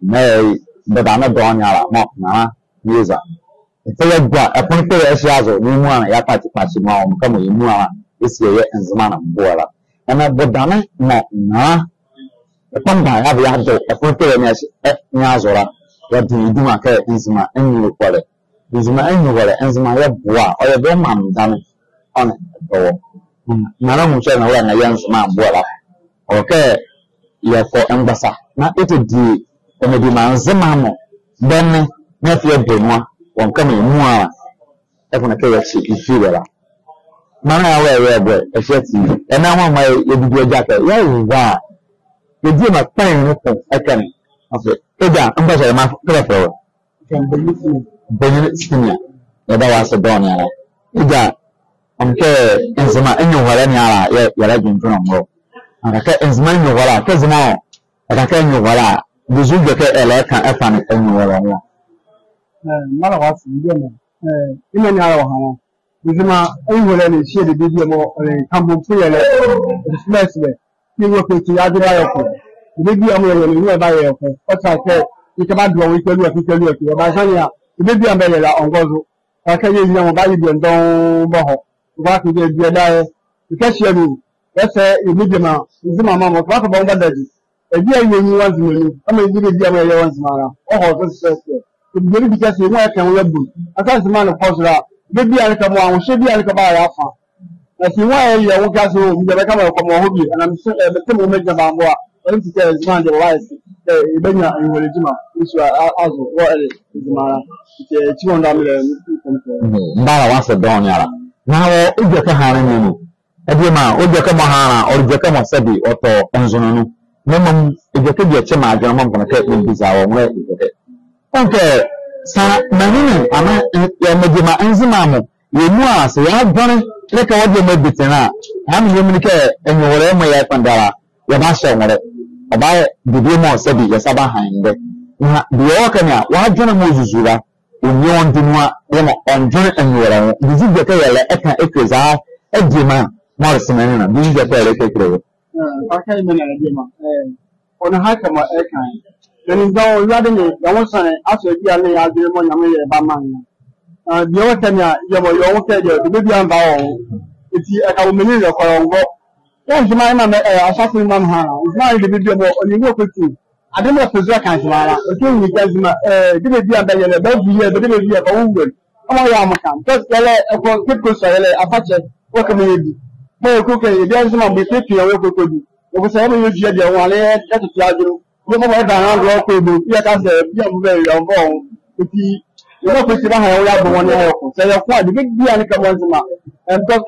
May the Dana Donya, not Nisa. It's a good, a point to Asiazo, Nimua, Yapati Pachima, come in Mua, this year and Zamana Bola. And at the Dana, no, the Pampa have Yazo, a point to Nazora, what do you do? I care Inzima and you call it. Inzima and you call it, Inzima, or your mom done on it. Madame Mucha and a young man, Bola. Okay, you're for Ambassa. Now it is the Medina Zemamo. Then, Nephew Benoit, one coming more. Everyone a KFC, if you will. Mana wear a shirt, and now on my jacket. Yeah, you do not find I can. Okay, Ambassa, my prefer. Benjamin Senior, that was a donor. Ida, Enzima, and you were any you're again from more. And I can't explain you what I can't know. And I can't know what I do. You get a letter and find it anywhere. Malawas, in an hour, with my own share the video more humble prayer. It's you work with the other airport. Maybe I'm going to nearby airport. What I said, you cannot do with you. My son, maybe I'm better on Gozo. I can use your body and don't boho. What to do, dear, because you. That's a medium. Is my mamma talk about that? A dear you want me. I mean, you did the other one's manner. Oh, that's it. Because you work and web. I can't the man of Posra. Maybe I'll come on, should be I'll come by offer. As you want, you won't cast home, you come from a hobby, and I'm sure the thing will make the man more. I don't tell his man the wise. Benya and Willijima, which are also what is the man. It's 200 million. Mara wants a donya. Now, if you can Edema, Ojakamaha, or Jakama Sabi, or Anzonano. Memon, if you could get Chema, German can take me this hour. Okay, Sa Marine, Yamajima Enzimamo, you know, so you have done it like what you made it now. I'm human care and you will my life and your master about the demo Sabi, your Sabahind. The Okanya, what John Mosuzura, when you want to know on John and you are, this is the Kaya Ekazar, Edema. Morrison and being the very quickly. Okay, Managema. On a hike of my airtime. Then in though Radini, I was after the other Bamman. The Okanya, you were your okay, the baby and bow. It's a million of our work. Yes, my mamma, assassin Mamma, is not the video or you work with you. I don't know if it's a kind of the king because did be a better year, but it will be a own good. Oh, Yamakan, just a quick Apache, what can we do? Boy, cooking, there's some be 50 or what could do. It was every year, the one that's a charge. You know what I want to do. Yet, as a young very young bone, if he, you know, put it on one. So, you're quite the big deal, and come on, and talk